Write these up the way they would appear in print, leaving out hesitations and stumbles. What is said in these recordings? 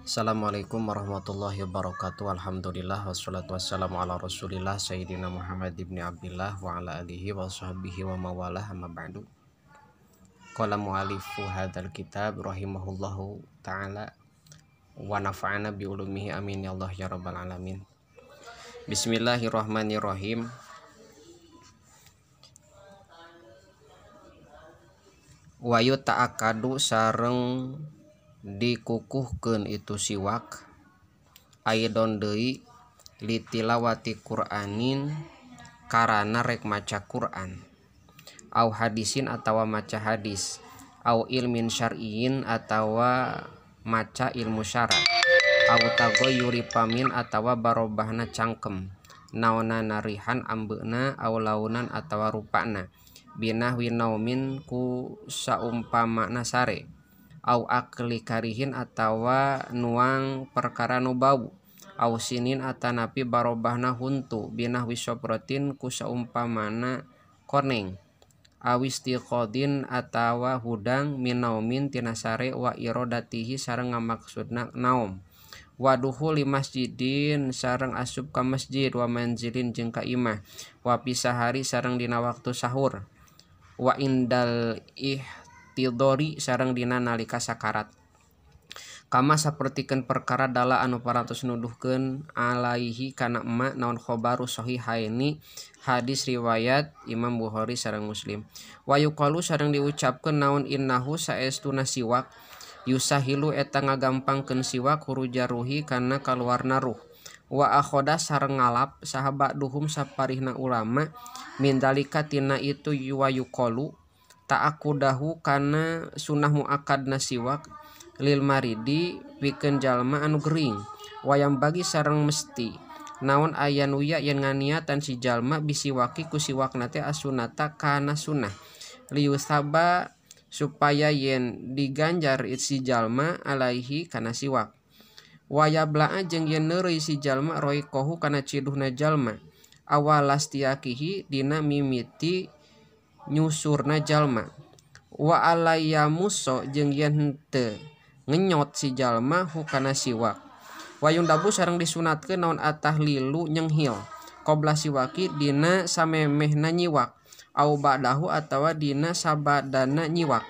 Assalamualaikum warahmatullahi wabarakatuh. Alhamdulillah wassalatu wassalamu ala rasulillah Sayyidina Muhammad ibn Abdillah wa ala alihi wa sahbihi wa mawalah amma ba'du. Qala mu'alifu hadzal kitab rahimahullahu ta'ala wa nafa'ana bi ulumihi amin ya Allah ya rabbal alamin. Bismillahirrahmanirrahim. Wa yuta'akadu sareng dikukuhkeun itu siwak aidon deui litilawati Qur'anin karana rek maca Qur'an au hadisin atawa maca hadis au ilmin syar'iyin atawa maca ilmu syara au tagoyuri pamin atawa barobahna cangkem naona narihan ambeuna au launan atawa rupana binahwi naumin ku saumpamana sare au akli karihin atawa nuang perkara nu bau au sinin atanapi barobahna huntu binah wisoprotin ku saumpamana koneng awistiqodin atawa hudang minaumin tinasare wa irodatihi sareng ngamaksudna naom waduhuli masjidin sareng asup ka masjid wa manzilin jeung ka imah wa pisahari sareng dina waktu sahur wa indal tidori sareng dina nalika sakarat kama sapertikeun perkara dala anu parantos nuduhkeun alaihi kana emak naon khobaru sahihaini hadis riwayat Imam Bukhari sareng Muslim wa yuqalu sareng diucapkeun naon innahu saestuna siwak yusahilu eta ngagampangkeun siwak huruja ruhi kana kaluarna ruh wa akhoda sareng ngalap sahabat duhum saparihna ulama min dalika tina itu wa yuqalu ta'akudahu kana sunah muakadna siwak lil maridi pikeun jalma anu gering wayang bagi sareng mesti naon aya nuya yen nganiatan si jalma bisiwaki ku siwakna teh asunata kana sunah liusaba supaya yen diganjar si jalma alaihi kana siwak wayabla jeung yen neureuy si jalma roikohu kana ciduhna jalma awalastiakihi dina mimiti nyusurna jalma wa alayamuso jeung yen henteu ngenyot si jalma hukana siwak wayung dabu sareng disunatkeun naon atahlilu nyenghil qabla siwaki dina samemehna nyiwak au ba'dahu atawa dina sabadana nyiwak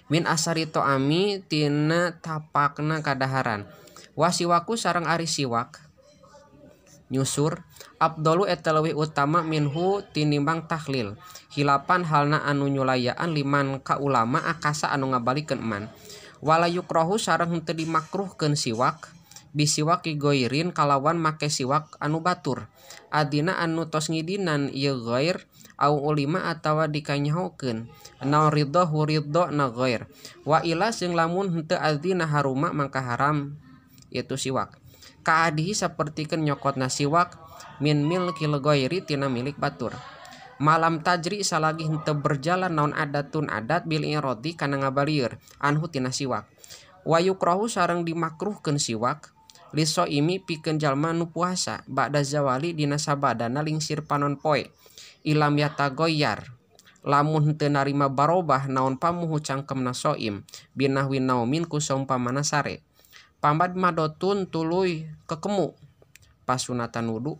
min asari to'ami tina tapakna kadaharan wa siwaku sareng ari siwak nyusur abdolu eta leuwih utama minhu tinimbang tahlil hilapan halna anu nyulayaan liman ka ulama akasa anu ngabalikeun eman wala yukrahu sareng henteu dimakruhkeun siwak bisiwaki goirin kalawan make siwak anu batur adina anu tos ngidinan ieu ghair au ulima atawa dikanyahokeun naon ridho na ghair wa ila jeung lamun henteu adzina haruma mangka haram itu siwak kaadihi sapertikeun nyokotna siwak min milkil ghairi tina milik batur malam tajri salagi henteu berjalan naon adatun adat bil irodi kana ngabalieur anhu tina siwak wa yukrahu sareng dimakruhkeun siwak lisoimi pikeun jalma nu puasa ba'da zawali dina sabadana lingsir panon poe ilam yatagoyar lamun henteu narima barobah naon pamuhu cangkemna soim binahwi naumin ku saumpamana sare pambad madotun tuluy kekemu pasunatan wudu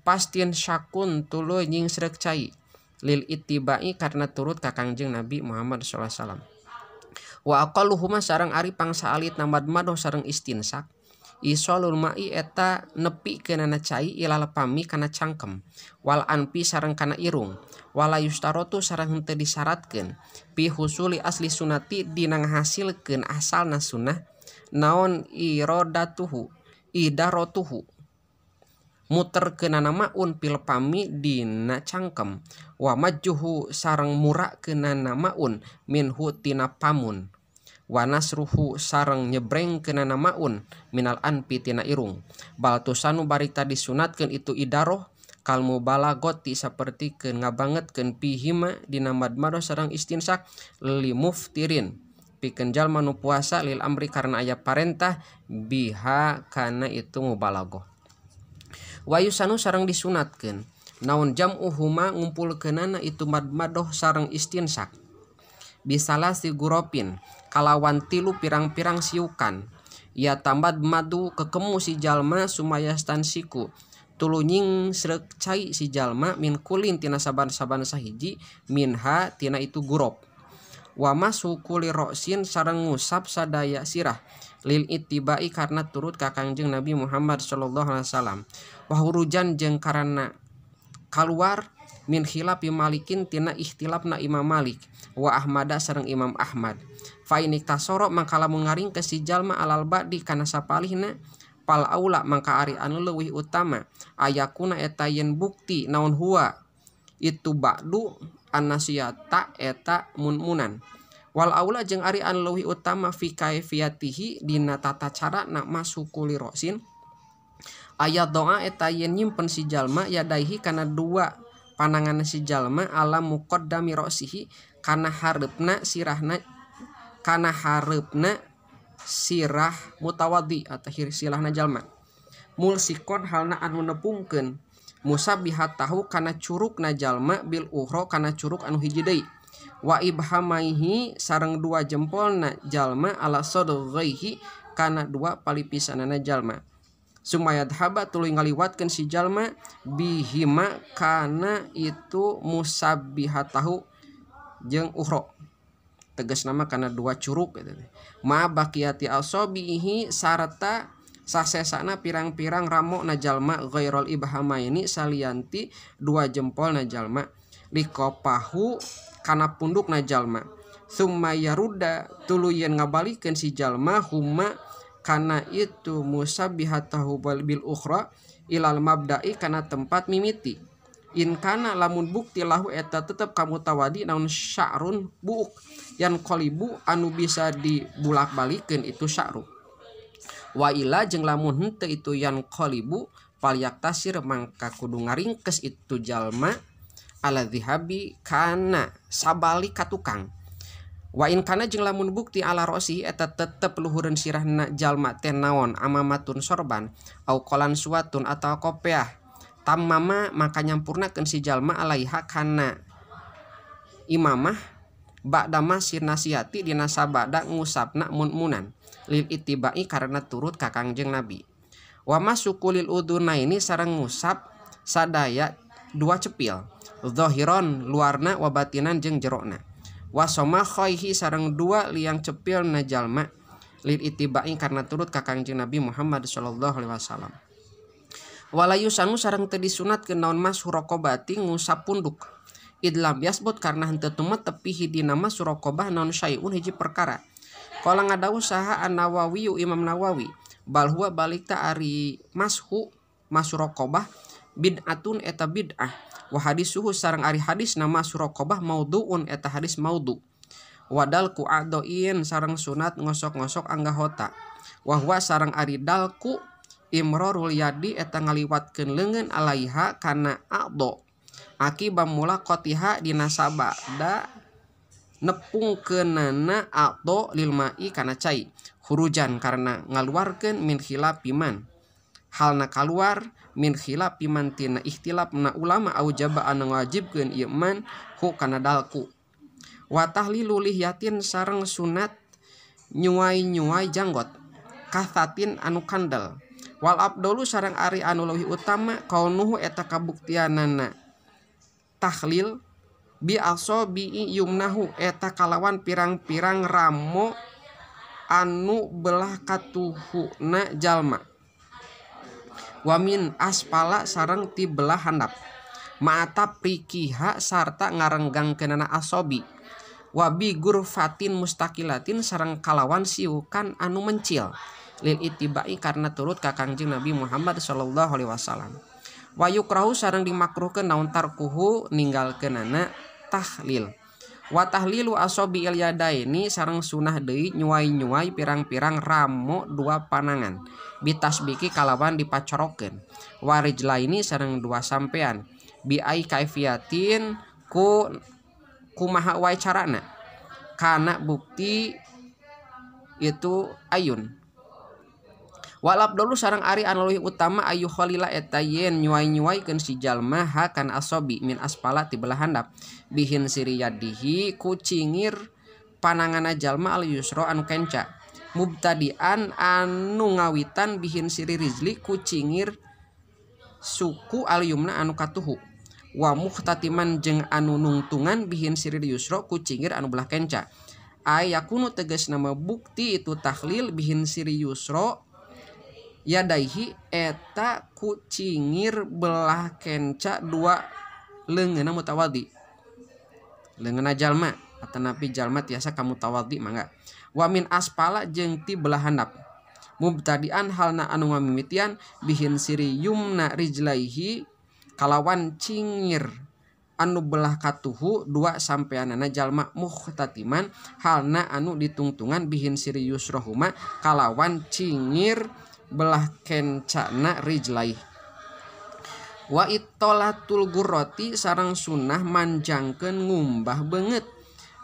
pastin syakun tuluy nyingsrek cai lil ittibai karena turut ka Kangjeng Nabi Muhammad sallallahu alaihi wasallam wa aqalluhuma sareng ari pangsa alit namad madoh sareng istinsak isolul mai eta nepi keunana cai ilal pami kana cangkem wal anpi sareng kana irung wala yustarotu sareng henteu disyaratkeun pi husuli asli sunati dina ngahasilkeun asalna sunnah naon idaratuhu muterkeunana maun pil pami dina cangkem wa majjuhu sareng murakeunana maun minhu tina pamun wa nasruhu sareng nyebrengkeunana maun minal anpi tina irung baltusanu barita disunatkeun itu idaroh kal mubalagoti sapertikeun ngabangetkeun pihima dina madmadoh sareng istinsak limuftirin pikeun jalma nu puasa lil amri karena aya parentah biha kana itu mubalaghah wa yusanu sareng disunatkeun naon jam'uhuma ngumpulkeunana itu madmadoh sareng istinsak bisalah si guropin kalawan tilu pirang-pirang siukan ya tambad madu kekemu si jalma sumayastan siku tulunying srek cai si jalma min kulin tina saban-saban sahiji minha tina itu gurop wa masukuli roksin sareng ngusap sadaya sirah lil ittibai karena turut ka Kangjeng Nabi Muhammad sallallahu alaihi wasallam wa hurujan jeung karana kaluar min khilafi malikin tina ikhtilafna Imam Malik wa Ahmada sareng Imam Ahmad fa inik tasoro mangka lamun ngaring ke si jalma alal ba'di kana sapalihna pal aula mangka ari anu leuwih utama ayakuna eta yen bukti naon huwa itu ba'du annasiyata eta munmunan wal aula jeung ari anu leuwih utama fi kaifiyatihi dina tata cara na masukuli rosin ayat doa eta yen nyimpen si jalma yadaihi kana dua panangan si jalma ala muqaddami rosihi kana hareupna sirah mutawaddi atau silahna jalma mulsikon halna anu nepungkeun musabihat tahu kana curugna jalma bil uhro kana curug anu hiji deui wa ibhamaihi sareng dua jempolna jalma ala sadghaihi kana dua palipisanana jalma sumayad haba tuluy ngaliwatkeun si jalma bihima kana itu musabihat tahu jeung uhro tegas nama karena dua curug gitu. Ma bakiyati asobihi sarta sasesana pirang-pirang ramo na jalma ghairul ibhamaini salianti dua jempol na jalma likopahu kana punduk na jalma summa yaruda tuluyen ngabalikeun si jalma huma kana itu musabihatahu bil ukhra ilal mabda'i kana tempat mimiti in kana lamun bukti lahu eta tetep kamu tawadi naun sya'run buuk yang qalibu anu bisa dibulak-balikeun itu sya'ru wa ila jeung lamun henteu itu yang qalibu palyak tasir mangka kudu ngaringkes itu jalma ala dzihabi kana sabali ka tukang wa in kana jeung lamun bukti ala rosi eta tetep luhureun sirahna jalma teh naon amamatun sorban au qolan suwatun atawa kopiah tamama maka nyampurnakeun si jalma alaiha kana imamah ba'da masir nasihati dina sabada ngusapna munmunan lil ittibai karena turut ka Kangjeng Nabi wa masukulil udunaini sareng ngusap sadaya dua cepil zahiron luarna wa batinan jeung jerona wa somakhaihi sareng dua liang cepil na jalma lil ittibai karena turut ka Kangjeng Nabi Muhammad sallallahu alaihi wasallam walayu sanu sareng teu disunatkeun naon mas raqabati ngusap punduk idlam yasbut karena henteu tumetep pihi dina mas raqabah naon syai'un hiji perkara qala ngadawuh saha an-Nawawi Imam Nawawi bal huwa balik ta ari mas raqabah bid'atun eta bid'ah wa hadisuhu sareng ari hadis na mas raqabah maudhu'un eta hadis maudhu wadal ku adoin sareng sunat ngosok-ngosok anggahota wa huwa sareng ari dalku imrarul yadi eta ngaliwatkeun leungeun alaiha kana a'do akiba mulaqatiha dina sabada nepungkeunana a'do lil ma'i kana cai hurujan karena ngaluarkeun min khilafiman halna kaluar min khilafiman tina ikhtilafna ulama aujaba anu ngajibkeun ieu man hu kana dalku wa tahlilu lihyatin sareng sunat nyuai-nyuai janggot kathatin anu kandel wal abdolu sareng ari anu leuwih utama kaunuhu eta kabuktianana tahlil bi asobi yumnahu eta kalawan pirang-pirang ramo anu belah katuhuna jalma wamin aspala sareng ti belah handap ma'ata prikiha sarta ngarenggangkeunana asobi wabi gurfatin mustaqilatin sareng kalawan siukan anu mencil lil ittibai karena turut ka Kangjeng Nabi Muhammad sallallahu alaihi wasallam wa yukrahu sareng dimakruhkeun naon tarkuhu ninggalkeunana tahlil wa tahlilu asobi il yadaini sareng sunah deui nyuai-nyuai pirang-pirang ramo dua panangan bitasbiki kalawan dipacorokeun wa rijlaini sareng dua sampean bi ai kaifiatin kumaha wae carana kana bukti itu ayun walab dulu sareng ari anu leuwih utama ayu khalila eta yen nyuai-nyuaikeun si jalma ha kan asobi min aspala ti belah handap bihin siriyadihi ku cingir panangana jalma al yusra anu kenca mubtadian anu ngawitan bihin siri rijli ku cingir suku al-yumna anu katuhu wa muhtatiman jeung anu nungtungan bihin siri yusra ku cingir anu belah kenca ayakunu tegas nama bukti itu tahlil bihin siri yusra yadaihi eta ku cingir belah kenca dua leungeunna mutawaddi leungeunna jalma atanapi jalma tiasa kamu tawaddi mangga wa min aspala jeung ti belah handap mubtadian halna anu ngamimitian bihin siri yumna rijlaihi kalawan cingir anu belah katuhu dua sampeanana jalma muhtatiman halna anu ditungtungan bihin siri yusrohuma kalawan cingir belah kencana rijlaih wa itolatul gurroti sareng sunnah manjangkeun ngumbah beungeut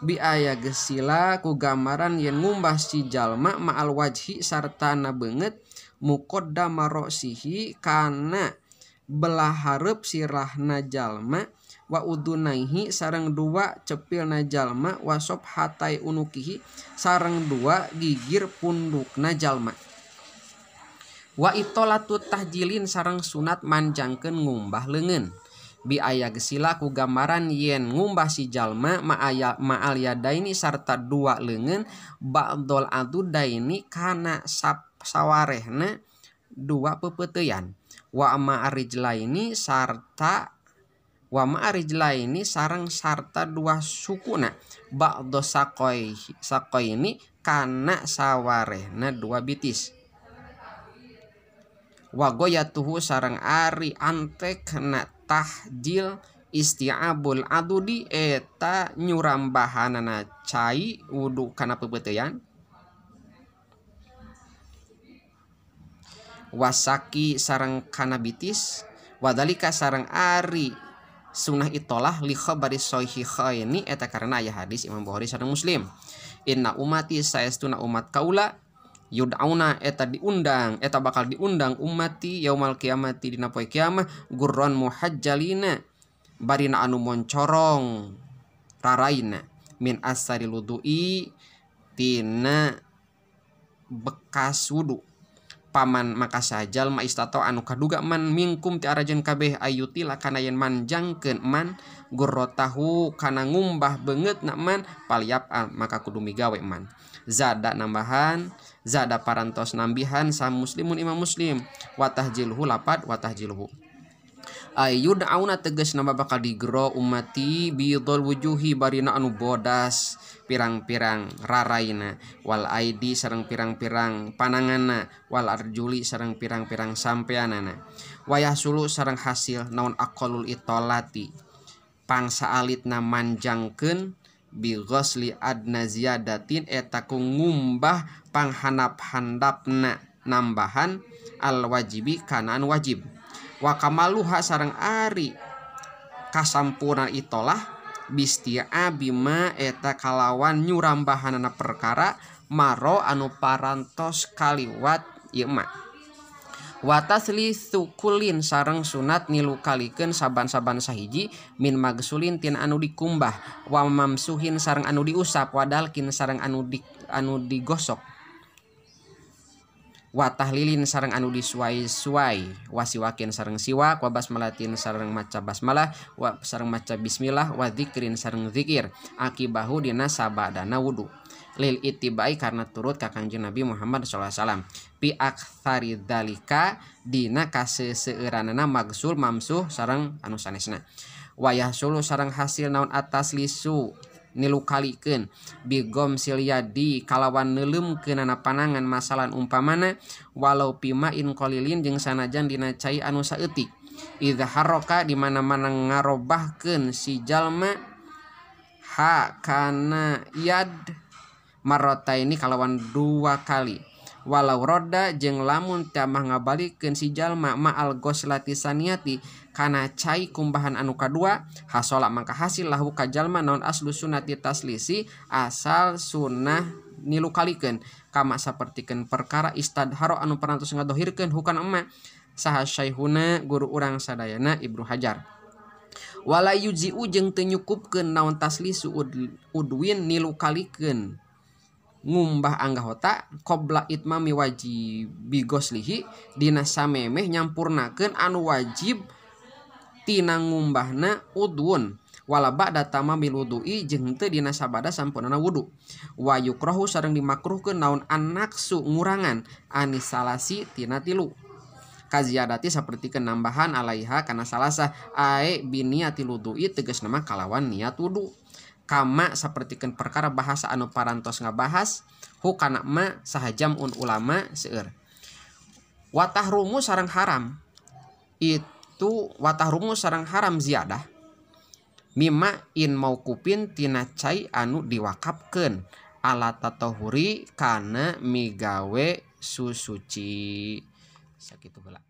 bi aya gesila ku gambaran yen ngumbah si jalma ma'al wajhi sarta na beungeut muqaddama ra'sihi kana belah hareup sirahna jalma wa udunaihi sareng dua cepilna jalma wa sobhatai unukihi sareng dua gigir pundukna jalma wa itolatu tahjilin sareng sunat manjangkeun ngumbah leungeun bi aya gesila ku gambaran yen ngumbah si jalma ma'al yadaini sarta dua leungeun ba'dol adudaini kana sawarehna dua pepeuteuyan wa ma'arijlaini sareng sarta dua sukuna ba'do sakoini kana sawarehna dua bitis wa goyatuhu sareng ari antek na tahjil isti'abul adudi eta nyurambahanana cai wudu kana pepeuteuyan wasaki sareng kana bitis wadalika sareng ari sunnah itolah li khabari sahihaini eta karena aya hadis Imam Bukhari sareng Muslim inna umati saestuna umat kaula yud'auna eta bakal diundang ummati yaumal kiamati dina poe kiamah gurron muhajjalina barina anu moncorong raraina min asari wudu'i tina bekas wudu paman maka sajal ma istato anu kaduga man mingkum ti arajeun kabeh ayutila kana yen manjangkeun man gurrotahu kana ngumbah beungeutna man palyap maka kudu migawe man zada nambahan zada parantos nambihan sa muslimun imam muslim watahjilhu lapad watahjilhu ayyud auna tegas nama bakal digero umati bidul wujuhi barina anu bodas pirang-pirang raraina wal aidi sareng pirang-pirang pananganna wal arjuli sareng pirang-pirang sampeanana wayahsulu sareng hasil naon aqallul itolati pangsa alitna manjangkeun bi ghusli adna ziyadatin eta ku ngumbah panghandap-handapna nambahan al wajibi kana anu wajib wa kamaluha sareng ari kasampurna itolah bistia bima eta kalawan nyurambahanana perkara maro anu parantos kaliwat ieu mah wa taslisu kulin sareng sunat nilu kalikeun saban-saban sahiji min magsulin tin anu dikumbah wa mamsuhin sareng anu diusap wadalkin sareng anu digosok wa tahlilin sareng anu disuai-suai wa siwakin sareng siwak wa basmalatin sareng maca basmalah wa sareng maca bismillah wa dzikrin sareng zikir akibahu dina sabadana wudu lil ittibai karena turut ka Kangjeng Nabi Muhammad sallallahu alaihi wasallam pi aktsari dzalika dina kaseseueuranana magsul mamsuh sareng anu sanesna wa yahsulu sareng hasil naon atas lisu nilu kalikeun bigom silyadi kalawan neuleukeunana panangan masalan umpamana walau pima in qalilin jeung sanajan dina cai anu saeutik idza haraka di mana-mana ngarobahkeun si jalma ha kana yad marrataini kalawan dua kali walau roda jeung lamun tamah ngabalikeun si jalma ma'al ghuslati saniyati kana cai kumbahan anu kadua hasola mangka hasil lahu ka jalma naon aslu sunnati taslisi asal sunnah nilu kalikeun kama sapertikeun perkara istadharo anu parantos ngadohirkeun hukana emma saha syaihuna guru urang sadayana Ibnu Hajar wala yujiu jeung teu nyukupkeun naon taslisu udwin nilu kalikeun ngumbah anggahota qabla itmami wajibi goslihi dina samemeh nyampurnakeun anu wajib tina ngumbahna udun wala ba'da tamamil wudu'i jeung teu dina sabada sampurnana wudu wa yukrahu sareng dimakruhkeun naon annaksu ngurangan anis salasi tina 3 kaziyadati sapertikeun nambahan alaiha kana salasa ae biniatil wudu'i tegasna mah kalawan niat wudu kama sapertikeun perkara bahasa anu parantos ngabahas hukana ma sahajam ulama seueur watahrumu sareng haram itu watahrumu sareng haram ziyadah mimma in maukupin tina cai anu diwakafkeun ala tatahuri kana migawe susuci sakitu heula.